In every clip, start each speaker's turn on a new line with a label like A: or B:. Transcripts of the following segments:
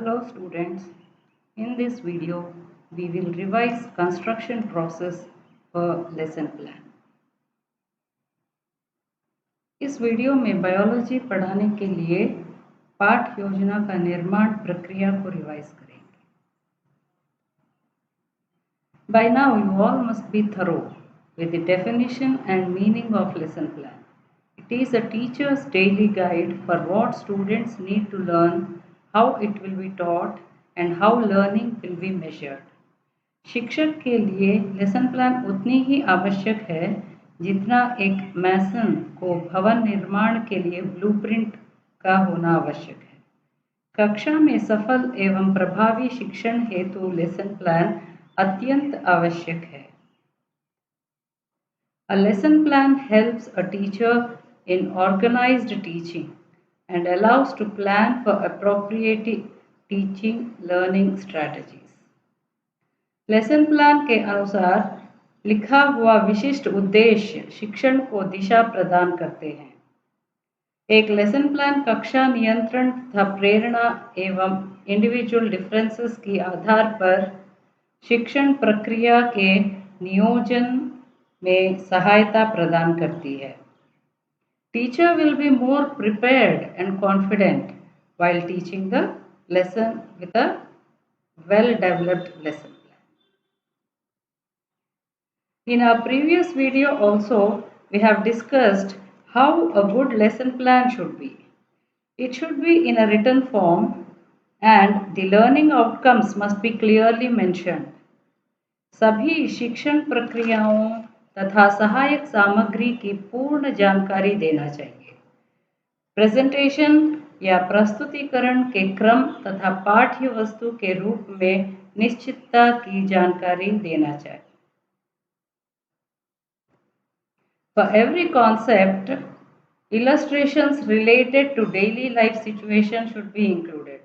A: Hello students, in this video we will revise construction process for lesson plan. इस video में biology पढ़ाने के लिए पाठ योजना का निर्माण प्रक्रिया को रिवाइज करेंगे. By now you all must be thorough with the definition and meaning of lesson plan. It is a teacher's daily guide for what students need to learn, how it will be taught and how learning will be measured. शिक्षक के लिए lesson plan उतनी ही आवश्यक है जितना एक मैसन को भवन निर्माण के लिए ब्लूप्रिंट का होना आवश्यक है. कक्षा में सफल एवं प्रभावी शिक्षण हेतु लेसन प्लान अत्यंत आवश्यक है. A lesson plan helps a teacher in organized teaching and allows to plan for appropriate teaching learning strategies. Lesson plan के अनुसार लिखा हुआ विशिष्ट उद्देश्य शिक्षण को दिशा प्रदान करते हैं. एक लेसन प्लान कक्षा नियंत्रण तथा प्रेरणा एवं इंडिविजुअल डिफरेंसेस के आधार पर शिक्षण प्रक्रिया के नियोजन में सहायता प्रदान करती है. Teacher will be more prepared and confident while teaching the lesson with a well-developed lesson plan. In our previous video also, we have discussed how a good lesson plan should be. It should be in a written form and the learning outcomes must be clearly mentioned. सभी शिक्षण प्रक्रियाओं तथा सहायक सामग्री की पूर्ण जानकारी देना चाहिए. प्रेजेंटेशन या प्रस्तुतिकरण के क्रम तथा पाठ्य वस्तु के रूप में निश्चितता की जानकारी देना चाहिए. For every concept, illustrations related to daily life situation should be included.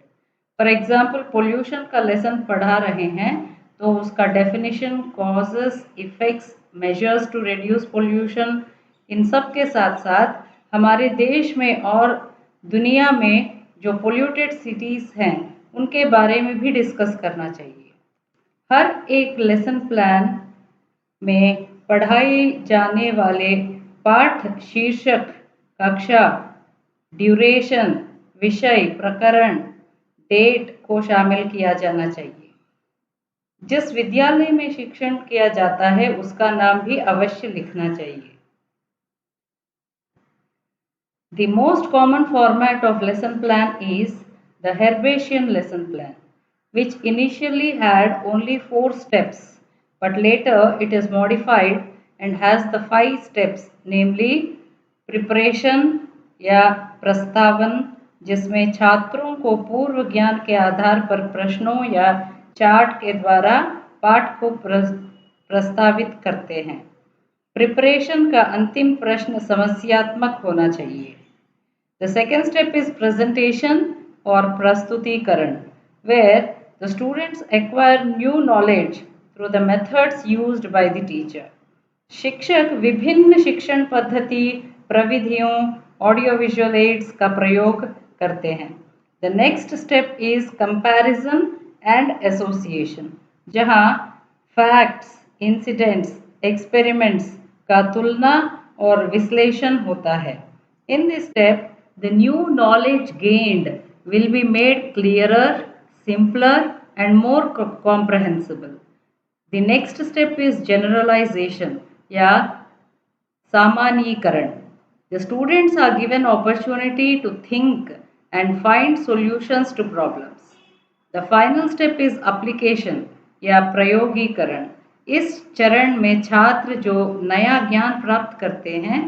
A: For example, pollution का लेसन पढ़ा रहे हैं तो उसका definition, causes, effects, measures to reduce pollution, इन सब के साथ साथ हमारे देश में और दुनिया में जो पोल्यूटेड सिटीज़ हैं उनके बारे में भी डिस्कस करना चाहिए. हर एक लेसन प्लान में पढ़ाए जाने वाले पाठ शीर्षक, कक्षा, ड्यूरेशन, विषय, प्रकरण, डेट को शामिल किया जाना चाहिए. जिस विद्यालय में शिक्षण किया जाता है उसका नाम भी अवश्य लिखना चाहिए. The most common format of lesson plan is the Herbartian lesson plan, which initially had only 4 steps, but later it is modified and has the 5 steps, namely preparation या प्रस्तावन, जिसमें छात्रों को पूर्व ज्ञान के आधार पर प्रश्नों या चार्ट के द्वारा पाठ को प्रस्तावित करते हैं. प्रिपरेशन का अंतिम प्रश्न समस्यात्मक होना चाहिए. The second step is presentation or प्रस्तुतिकरण, where the students acquire new knowledge through the methods used by the teacher. शिक्षक विभिन्न शिक्षण पद्धति, प्रविधियों, ऑडियो विजुअल एड्स का प्रयोग करते हैं. The next step is comparison and association, जहाँ facts, incidents, experiments का तुलना और विश्लेषण होता है. In this step, the new knowledge gained will be made clearer, simpler and more comprehensible. The next step is generalization या सामान्यीकरण. The students are given opportunity to think and find solutions to problems. The final step is application या प्रयोगीकरण. इस चरण में छात्र जो नया ज्ञान प्राप्त करते हैं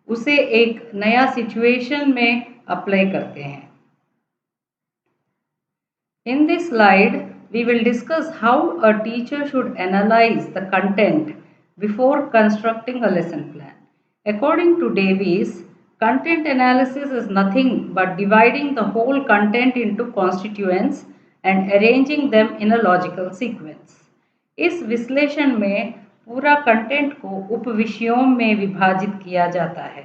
A: उसे एक नया सिचुएशन में अप्लाई करते हैं. In this slide, we will discuss how a teacher should analyze the content before constructing a lesson plan. According to Davies, content analysis is nothing but dividing the whole content into constituents and arranging them in a logical sequence. इस विश्लेषण में पूरा content को उपविषयों में विभाजित किया जाता है.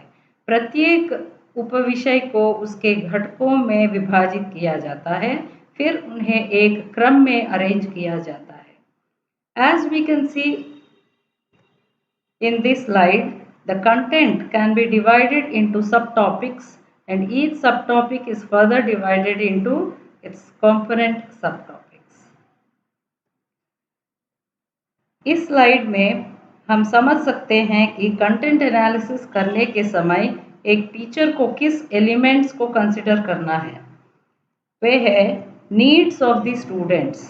A: प्रत्येक उपविषय को उसके घटकों में विभाजित किया जाता है, फिर उन्हें एक क्रम में अरेंज किया जाता है। As we can see in this slide, the content can be divided into subtopics and each subtopic is further divided into its component subtopics. इस स्लाइड में हम समझ सकते हैं कि कंटेंट एनालिसिस करने के समय एक टीचर को किस एलिमेंट्स को कंसिडर करना है। वे है नीड्स ऑफ द स्टूडेंट्स,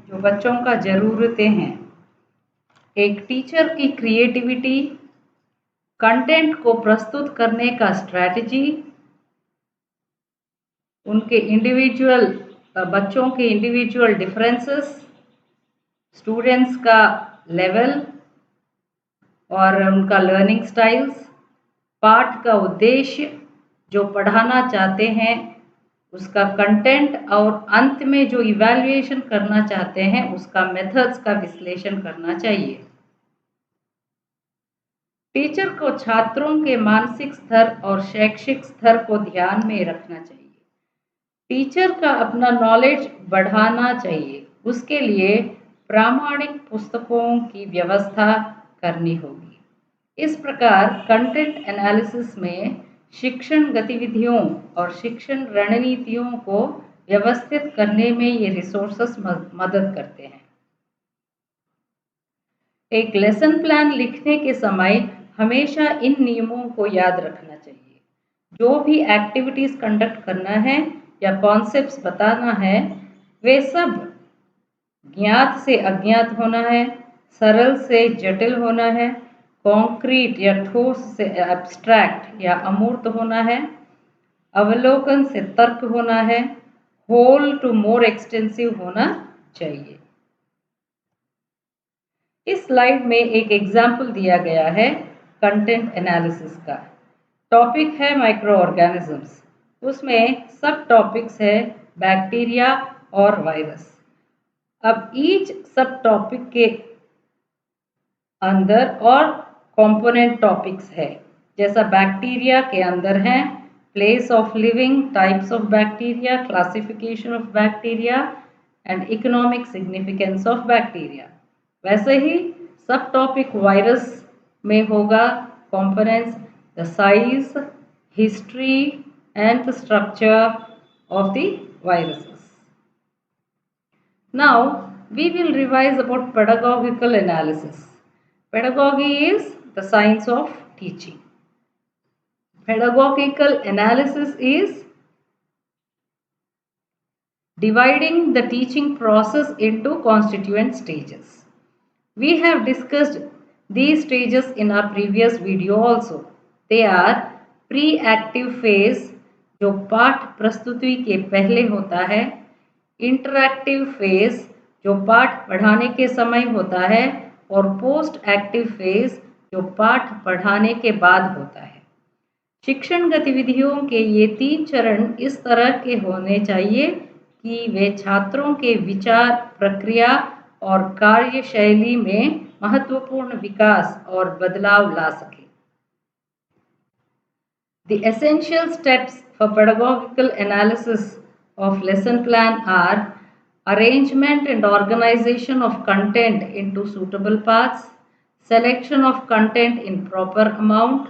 A: जो बच्चों का ज़रूरतें हैं, एक टीचर की क्रिएटिविटी, कंटेंट को प्रस्तुत करने का स्ट्रैटेजी, उनके इंडिविजुअल बच्चों के इंडिविजुअल डिफरेंसेस, स्टूडेंट्स का लेवल और उनका लर्निंग स्टाइल्स, पाठ का उद्देश्य, जो पढ़ाना चाहते हैं उसका कंटेंट, और अंत में जो इवैल्यूएशन करना चाहते हैं उसका मेथड्स का विश्लेषण करना चाहिए। टीचर को छात्रों के मानसिक स्तर और शैक्षिक स्तर को ध्यान में रखना चाहिए। टीचर का अपना नॉलेज बढ़ाना चाहिए, उसके लिए प्रामाणिक पुस्तकों की व्यवस्था करनी होगी। इस प्रकार कंटेंट एनालिसिस में शिक्षण गतिविधियों और शिक्षण रणनीतियों को व्यवस्थित करने में ये रिसोर्सेस मदद करते हैं। एक लेसन प्लान लिखने के समय हमेशा इन नियमों को याद रखना चाहिए। जो भी एक्टिविटीज़ कंडक्ट करना है या कॉन्सेप्ट्स बताना है, वे सब ज्ञात से अज्ञात होना है, सरल से जटिल होना है, कॉन्क्रीट या ठोस से एब्स्ट्रैक्ट या अमूर्त होना है, अवलोकन से तर्क होना है, होल टू मोर एक्सटेंसिव होना चाहिए। इस स्लाइड में एक एग्जाम्पल दिया गया है कंटेंट एनालिसिस का। टॉपिक है माइक्रो ऑर्गेनिजम्स, उसमें सब टॉपिक्स है बैक्टीरिया और वायरस। अब ईच सब टॉपिक के अंदर और कंपोनेंट टॉपिक्स है, जैसा बैक्टीरिया के अंदर है place of living, types of bacteria, classification of bacteria and economic significance of bacteria. वैसे ही सब टॉपिक वायरस में होगा components, the size, history and the structure of the viruses. Now we will revise about pedagogical analysis. Pedagogy is the science of teaching. Pedagogical analysis is dividing the teaching process into constituent stages. We have discussed these stages in our previous video also. They are pre-active phase, जो पाठ प्रस्तुति के पहले होता है, interactive phase, जो पाठ पढ़ाने के समय होता है, और पोस्ट एक्टिव फेज, जो पाठ पढ़ाने के बाद होता है। शिक्षण गतिविधियों के ये 3 चरण इस तरह के होने चाहिए कि वे छात्रों के विचार, प्रक्रिया और कार्यशैली में महत्वपूर्ण विकास और बदलाव ला सके। The essential steps for pedagogical analysis of lesson plan are arrangement and organization of content into suitable parts, selection of content in proper amount,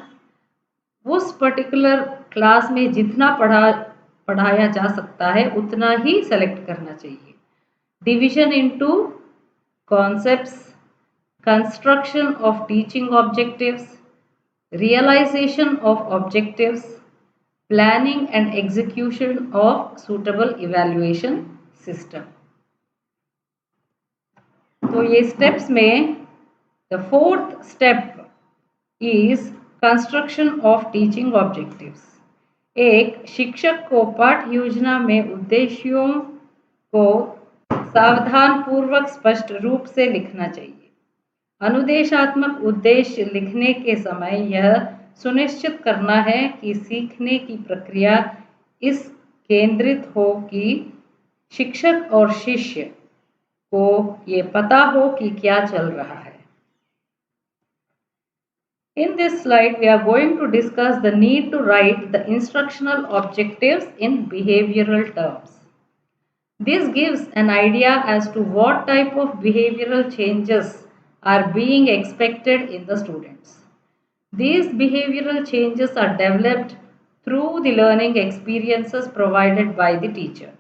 A: उस पर्टिकुलर क्लास में जितना पढ़ाया जा सकता है उतना ही सेलेक्ट करना चाहिए, division into concepts, construction of teaching objectives, realization of objectives, planning and execution of suitable evaluation system. तो ये स्टेप्स में the 4th step is construction of teaching objectives. एक शिक्षक को पाठ योजना में उद्देश्यों को सावधान पूर्वक स्पष्ट रूप से लिखना चाहिए। अनुदेशात्मक उद्देश्य लिखने के समय यह सुनिश्चित करना है कि सीखने की प्रक्रिया इस केंद्रित हो कि शिक्षक और शिष्य को ये पता हो कि क्या चल रहा है। In this slide, we are going to discuss the need to write the instructional objectives in behavioral terms. This gives an idea as to what type of behavioral changes are being expected in the students. These behavioral changes are developed through the learning experiences provided by the teacher.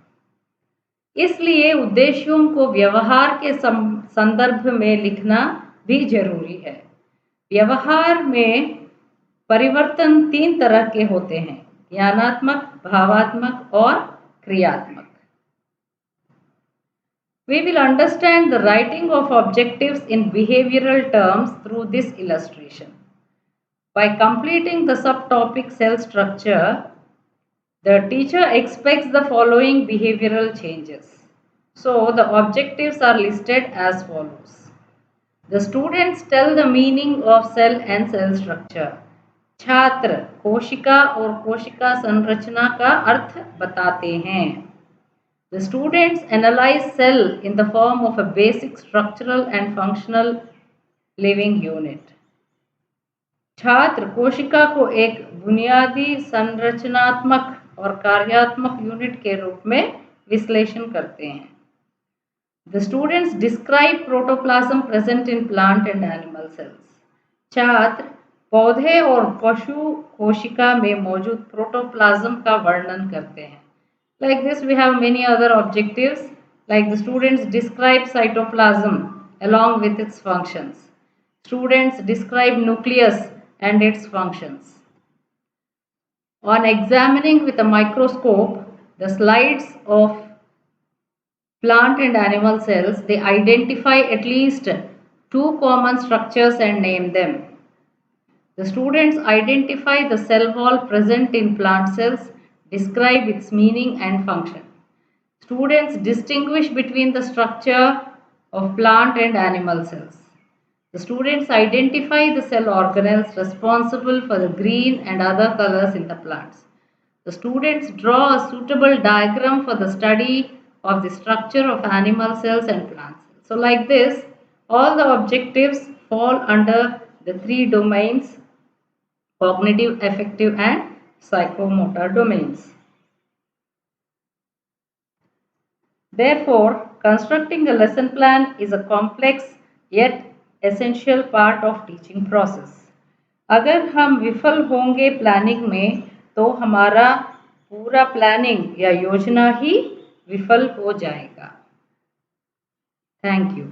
A: इसलिए उद्देश्यों को व्यवहार के संदर्भ में लिखना भी जरूरी है। व्यवहार में परिवर्तन 3 तरह के होते हैं, ज्ञानात्मक, भावात्मक और क्रियात्मक। We will understand the writing of objectives in behavioral terms through this illustration. By completing the subtopic cell structure, the teacher expects the following behavioral changes. So the objectives are listed as follows. The students tell the meaning of cell and cell structure. छात्र कोशिका और कोशिका संरचना का अर्थ बताते हैं। The students analyze cell in the form of a basic structural and functional living unit. छात्र कोशिका को एक बुनियादी संरचनात्मक और कार्यात्मक यूनिट के रूप में विश्लेषण करते हैं। The students describe protoplasm present in plant and animal cells. छात्र पौधे और पशु कोशिका में मौजूद प्रोटोप्लाज्म का वर्णन करते हैं। Like this, we have many other objectives, like the students describe cytoplasm along with its functions. Students describe nucleus and its functions. On examining with a microscope the slides of plant and animal cells, they identify at least 2 common structures and name them. The students identify the cell wall present in plant cells, describe its meaning and function. Students distinguish between the structure of plant and animal cells. The students identify the cell organelles responsible for the green and other colors in the plants. The students draw a suitable diagram for the study of the structure of animal cells and plant cells. So like this, all the objectives fall under the 3 domains: cognitive, affective and psychomotor domains. Therefore, constructing a lesson plan is a complex yet essential part of teaching process. अगर हम विफल होंगे planning में तो हमारा पूरा planning या योजना ही विफल हो जाएगा। Thank you.